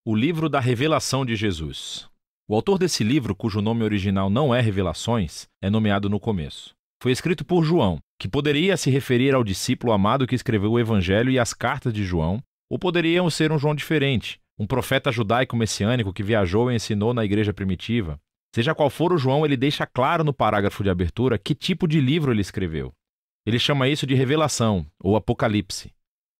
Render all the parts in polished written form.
O livro da revelação de Jesus. O autor desse livro, cujo nome original não é Revelações, é nomeado no começo. Foi escrito por João, que poderia se referir ao discípulo amado que escreveu o Evangelho e as cartas de João, ou poderiam ser um João diferente, um profeta judaico messiânico que viajou e ensinou na igreja primitiva. Seja qual for o João, ele deixa claro no parágrafo de abertura que tipo de livro ele escreveu. Ele chama isso de revelação, ou apocalipse.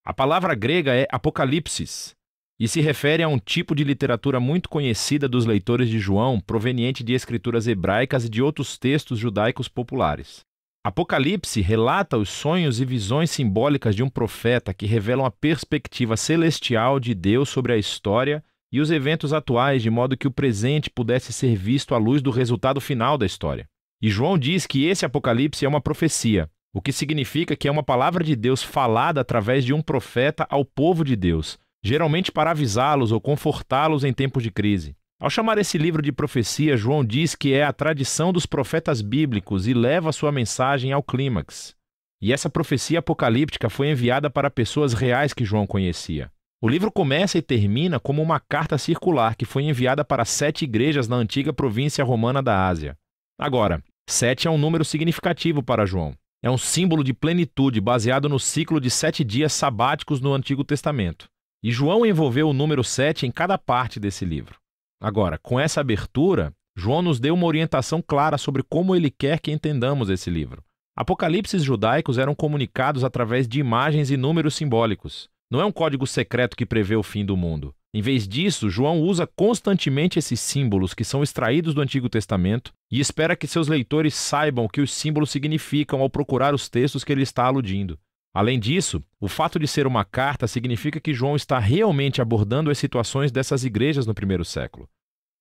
A palavra grega é apocalipsis, e se refere a um tipo de literatura muito conhecida dos leitores de João, proveniente de escrituras hebraicas e de outros textos judaicos populares. Apocalipse relata os sonhos e visões simbólicas de um profeta que revelam a perspectiva celestial de Deus sobre a história e os eventos atuais, de modo que o presente pudesse ser visto à luz do resultado final da história. E João diz que esse Apocalipse é uma profecia, o que significa que é uma palavra de Deus falada através de um profeta ao povo de Deus, geralmente para avisá-los ou confortá-los em tempos de crise. Ao chamar esse livro de profecia, João diz que é a tradição dos profetas bíblicos e leva sua mensagem ao clímax. E essa profecia apocalíptica foi enviada para pessoas reais que João conhecia. O livro começa e termina como uma carta circular que foi enviada para 7 igrejas na antiga província romana da Ásia. Agora, 7 é um número significativo para João. É um símbolo de plenitude baseado no ciclo de 7 dias sabáticos no Antigo Testamento. E João envolveu o número 7 em cada parte desse livro. Agora, com essa abertura, João nos deu uma orientação clara sobre como ele quer que entendamos esse livro. Apocalipses judaicos eram comunicados através de imagens e números simbólicos. Não é um código secreto que prevê o fim do mundo. Em vez disso, João usa constantemente esses símbolos que são extraídos do Antigo Testamento e espera que seus leitores saibam o que os símbolos significam ao procurar os textos que ele está aludindo. Além disso, o fato de ser uma carta significa que João está realmente abordando as situações dessas igrejas no primeiro século.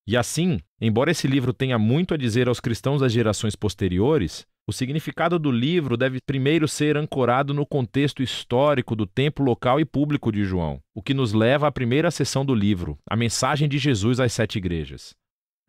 E assim, embora esse livro tenha muito a dizer aos cristãos das gerações posteriores, o significado do livro deve primeiro ser ancorado no contexto histórico do tempo local e público de João, o que nos leva à primeira seção do livro, a mensagem de Jesus às 7 igrejas.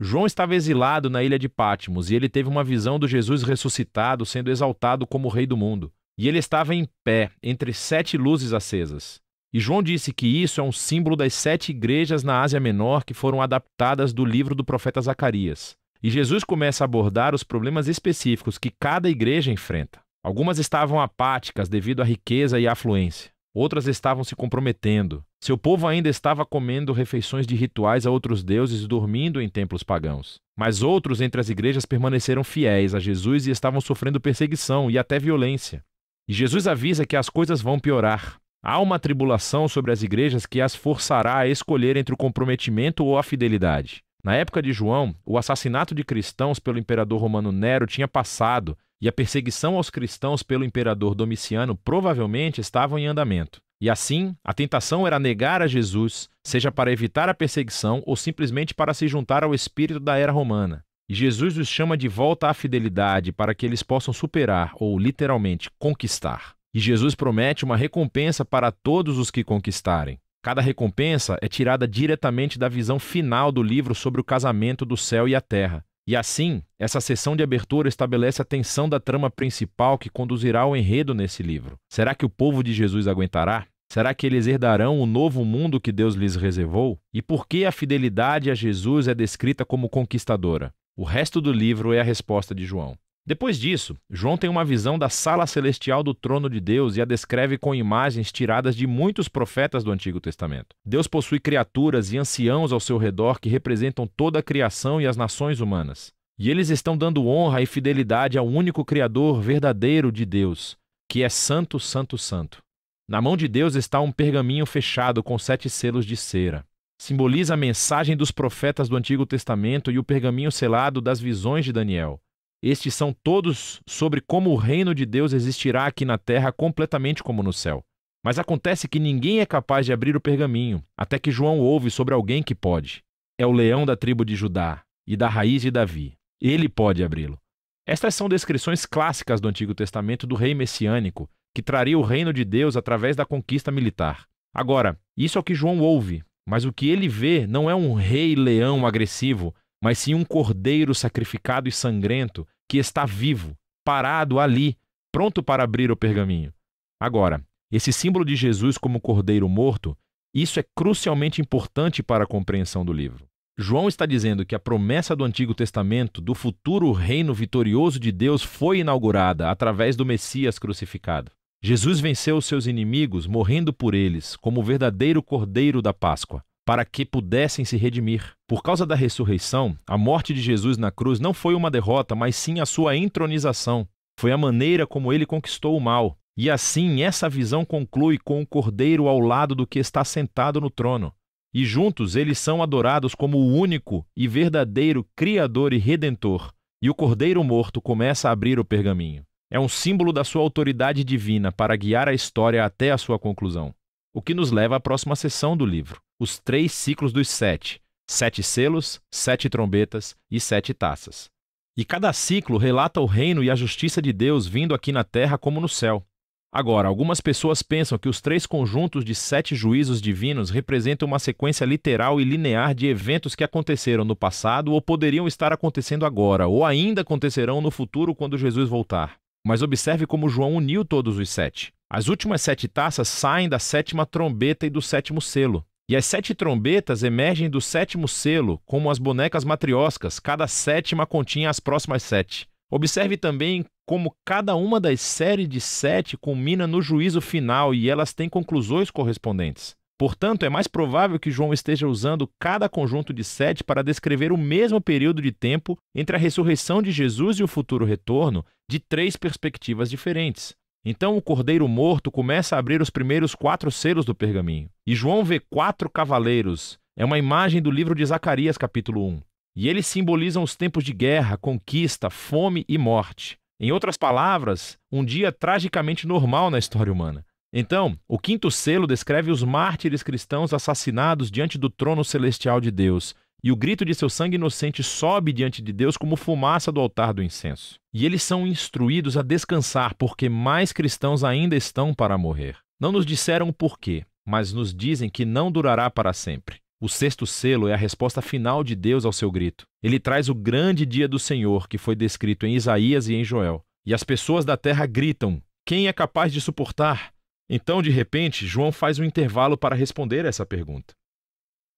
João estava exilado na ilha de Patmos e ele teve uma visão do Jesus ressuscitado sendo exaltado como Rei do mundo. E ele estava em pé, entre 7 luzes acesas. E João disse que isso é um símbolo das 7 igrejas na Ásia Menor que foram adaptadas do livro do profeta Zacarias. E Jesus começa a abordar os problemas específicos que cada igreja enfrenta. Algumas estavam apáticas devido à riqueza e à afluência. Outras estavam se comprometendo. Seu povo ainda estava comendo refeições de rituais a outros deuses e dormindo em templos pagãos. Mas outros entre as igrejas permaneceram fiéis a Jesus e estavam sofrendo perseguição e até violência. E Jesus avisa que as coisas vão piorar. Há uma tribulação sobre as igrejas que as forçará a escolher entre o comprometimento ou a fidelidade. Na época de João, o assassinato de cristãos pelo imperador romano Nero tinha passado e a perseguição aos cristãos pelo imperador Domiciano provavelmente estavam em andamento. E assim, a tentação era negar a Jesus, seja para evitar a perseguição ou simplesmente para se juntar ao espírito da era romana. E Jesus os chama de volta à fidelidade para que eles possam superar, ou literalmente, conquistar. E Jesus promete uma recompensa para todos os que conquistarem. Cada recompensa é tirada diretamente da visão final do livro sobre o casamento do céu e a terra. E assim, essa sessão de abertura estabelece a tensão da trama principal que conduzirá ao enredo nesse livro. Será que o povo de Jesus aguentará? Será que eles herdarão o novo mundo que Deus lhes reservou? E por que a fidelidade a Jesus é descrita como conquistadora? O resto do livro é a resposta de João. Depois disso, João tem uma visão da sala celestial do trono de Deus e a descreve com imagens tiradas de muitos profetas do Antigo Testamento. Deus possui criaturas e anciãos ao seu redor que representam toda a criação e as nações humanas. E eles estão dando honra e fidelidade ao único Criador verdadeiro de Deus, que é Santo, Santo, Santo. Na mão de Deus está um pergaminho fechado com 7 selos de cera. Simboliza a mensagem dos profetas do Antigo Testamento e o pergaminho selado das visões de Daniel. Estes são todos sobre como o reino de Deus existirá aqui na terra completamente como no céu. Mas acontece que ninguém é capaz de abrir o pergaminho, até que João ouve sobre alguém que pode. É o leão da tribo de Judá e da raiz de Davi. Ele pode abri-lo. Estas são descrições clássicas do Antigo Testamento do rei messiânico, que traria o reino de Deus através da conquista militar. Agora, isso é o que João ouve. Mas o que ele vê não é um rei-leão agressivo, mas sim um cordeiro sacrificado e sangrento que está vivo, parado ali, pronto para abrir o pergaminho. Agora, esse símbolo de Jesus como cordeiro morto Isso é crucialmente importante para a compreensão do livro. João está dizendo que a promessa do Antigo Testamento do futuro reino vitorioso de Deus foi inaugurada através do Messias crucificado. Jesus venceu os seus inimigos, morrendo por eles, como o verdadeiro Cordeiro da Páscoa, para que pudessem se redimir. Por causa da ressurreição, a morte de Jesus na cruz não foi uma derrota, mas sim a sua entronização. Foi a maneira como ele conquistou o mal. E assim, essa visão conclui com o Cordeiro ao lado do que está sentado no trono. E juntos eles são adorados como o único e verdadeiro Criador e Redentor. E o Cordeiro morto começa a abrir o pergaminho. É um símbolo da sua autoridade divina para guiar a história até a sua conclusão. O que nos leva à próxima seção do livro. Os 3 ciclos dos 7. 7 selos, 7 trombetas e 7 taças. E cada ciclo relata o reino e a justiça de Deus vindo aqui na terra como no céu. Agora, algumas pessoas pensam que os 3 conjuntos de 7 juízos divinos representam uma sequência literal e linear de eventos que aconteceram no passado ou poderiam estar acontecendo agora, ou ainda acontecerão no futuro quando Jesus voltar. Mas observe como João uniu todos os 7. As últimas 7 taças saem da 7ª trombeta e do 7º selo. E as 7 trombetas emergem do 7º selo, como as bonecas matrioscas, cada 7ª continha as próximas 7. Observe também como cada uma das séries de 7 culmina no juízo final e elas têm conclusões correspondentes. Portanto, é mais provável que João esteja usando cada conjunto de 7 para descrever o mesmo período de tempo entre a ressurreição de Jesus e o futuro retorno, de 3 perspectivas diferentes. Então o Cordeiro morto começa a abrir os primeiros 4 selos do pergaminho. E João vê 4 cavaleiros. É uma imagem do livro de Zacarias, capítulo 1. E eles simbolizam os tempos de guerra, conquista, fome e morte. Em outras palavras, um dia tragicamente normal na história humana. Então, o 5º selo descreve os mártires cristãos assassinados diante do trono celestial de Deus, e o grito de seu sangue inocente sobe diante de Deus como fumaça do altar do incenso. E eles são instruídos a descansar, porque mais cristãos ainda estão para morrer. Não nos disseram o porquê, mas nos dizem que não durará para sempre. O 6º selo é a resposta final de Deus ao seu grito. Ele traz o grande dia do Senhor, que foi descrito em Isaías e em Joel. E as pessoas da terra gritam: quem é capaz de suportar? Então, de repente, João faz um intervalo para responder essa pergunta.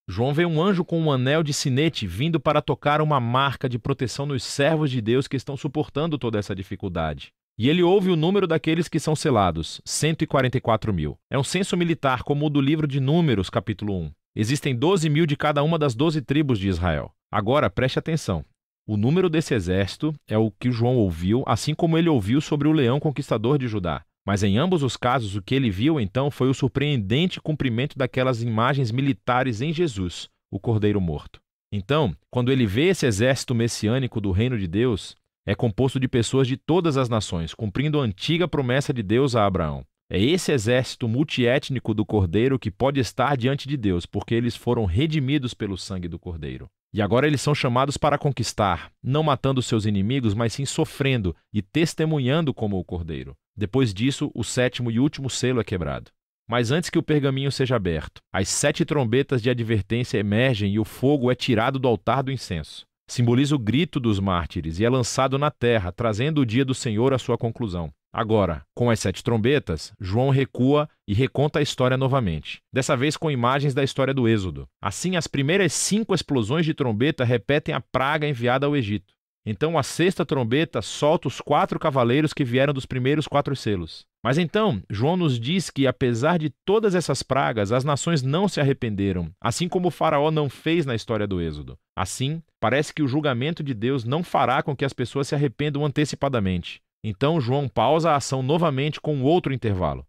João vê um anjo com um anel de sinete vindo para tocar uma marca de proteção nos servos de Deus que estão suportando toda essa dificuldade. E ele ouve o número daqueles que são selados, 144.000. É um censo militar como o do livro de Números, capítulo 1. Existem 12.000 de cada uma das 12 tribos de Israel. Agora, preste atenção. O número desse exército é o que João ouviu, assim como ele ouviu sobre o leão conquistador de Judá. Mas em ambos os casos, o que ele viu então foi o surpreendente cumprimento daquelas imagens militares em Jesus, o Cordeiro morto. Então, quando ele vê esse exército messiânico do reino de Deus, é composto de pessoas de todas as nações, cumprindo a antiga promessa de Deus a Abraão. É esse exército multiétnico do Cordeiro que pode estar diante de Deus, porque eles foram redimidos pelo sangue do Cordeiro. E agora eles são chamados para conquistar, não matando seus inimigos, mas sim sofrendo e testemunhando como o Cordeiro. Depois disso, o 7º e último selo é quebrado. Mas antes que o pergaminho seja aberto, as 7 trombetas de advertência emergem e o fogo é tirado do altar do incenso. Simboliza o grito dos mártires e é lançado na terra, trazendo o dia do Senhor à sua conclusão. Agora, com as 7 trombetas, João recua e reconta a história novamente, dessa vez com imagens da história do Êxodo. Assim, as primeiras 5 explosões de trombeta repetem a praga enviada ao Egito. Então a 6ª trombeta solta os 4 cavaleiros que vieram dos primeiros 4 selos. Mas então, João nos diz que, apesar de todas essas pragas, as nações não se arrependeram, assim como o faraó não fez na história do Êxodo. Assim, parece que o julgamento de Deus não fará com que as pessoas se arrependam antecipadamente. Então João pausa a ação novamente com outro intervalo.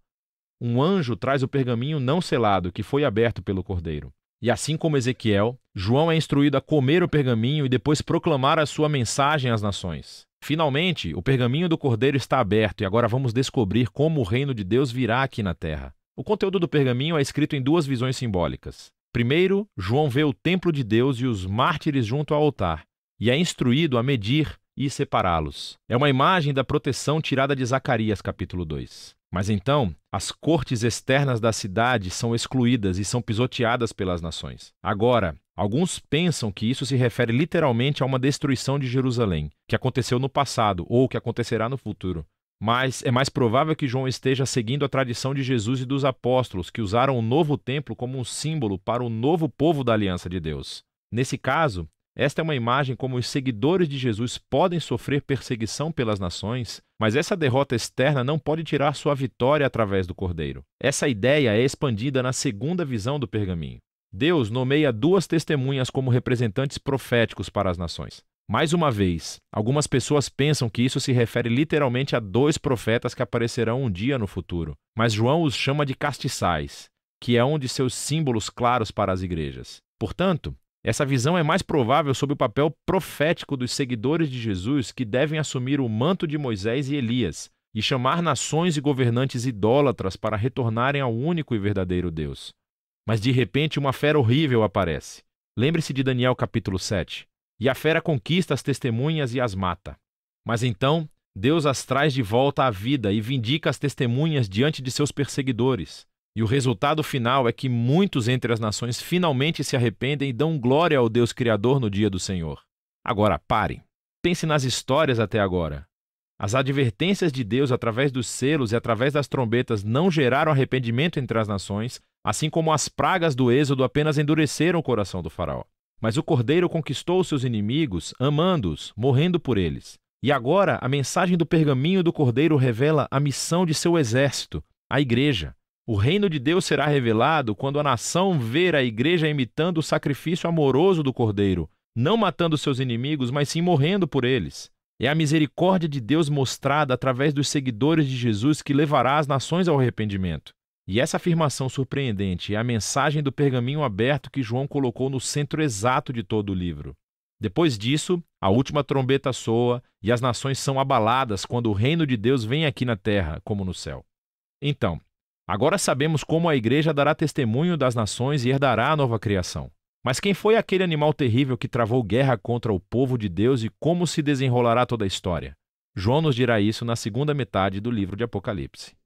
Um anjo traz o pergaminho não selado, que foi aberto pelo Cordeiro. E assim como Ezequiel, João é instruído a comer o pergaminho e depois proclamar a sua mensagem às nações. Finalmente, o pergaminho do Cordeiro está aberto e agora vamos descobrir como o reino de Deus virá aqui na terra. O conteúdo do pergaminho é escrito em 2 visões simbólicas. Primeiro, João vê o templo de Deus e os mártires junto ao altar, e é instruído a medir e separá-los. É uma imagem da proteção tirada de Zacarias, capítulo 2. Mas então, as cortes externas da cidade são excluídas e são pisoteadas pelas nações. Agora, alguns pensam que isso se refere literalmente a uma destruição de Jerusalém, que aconteceu no passado ou que acontecerá no futuro. Mas é mais provável que João esteja seguindo a tradição de Jesus e dos apóstolos, que usaram o novo templo como um símbolo para o novo povo da aliança de Deus. Nesse caso, esta é uma imagem como os seguidores de Jesus podem sofrer perseguição pelas nações, mas essa derrota externa não pode tirar sua vitória através do Cordeiro. Essa ideia é expandida na segunda visão do pergaminho. Deus nomeia 2 testemunhas como representantes proféticos para as nações. Mais uma vez, algumas pessoas pensam que isso se refere literalmente a 2 profetas que aparecerão um dia no futuro, mas João os chama de castiçais, que é um de seus símbolos claros para as igrejas. Portanto, essa visão é mais provável sob o papel profético dos seguidores de Jesus que devem assumir o manto de Moisés e Elias e chamar nações e governantes idólatras para retornarem ao único e verdadeiro Deus. Mas de repente uma fera horrível aparece. Lembre-se de Daniel capítulo 7. E a fera conquista as testemunhas e as mata. Mas então, Deus as traz de volta à vida e vindica as testemunhas diante de seus perseguidores. E o resultado final é que muitos entre as nações finalmente se arrependem e dão glória ao Deus Criador no dia do Senhor. Agora, pare. Pense nas histórias até agora. As advertências de Deus através dos selos e através das trombetas não geraram arrependimento entre as nações, assim como as pragas do Êxodo apenas endureceram o coração do faraó. Mas o Cordeiro conquistou seus inimigos, amando-os, morrendo por eles. E agora, a mensagem do pergaminho do Cordeiro revela a missão de seu exército, a igreja. O reino de Deus será revelado quando a nação ver a igreja imitando o sacrifício amoroso do Cordeiro, não matando seus inimigos, mas sim morrendo por eles. É a misericórdia de Deus mostrada através dos seguidores de Jesus que levará as nações ao arrependimento. E essa afirmação surpreendente é a mensagem do pergaminho aberto que João colocou no centro exato de todo o livro. Depois disso, a última trombeta soa e as nações são abaladas quando o reino de Deus vem aqui na terra, como no céu. Então, agora sabemos como a igreja dará testemunho das nações e herdará a nova criação. Mas quem foi aquele animal terrível que travou guerra contra o povo de Deus e como se desenrolará toda a história? João nos dirá isso na segunda metade do livro de Apocalipse.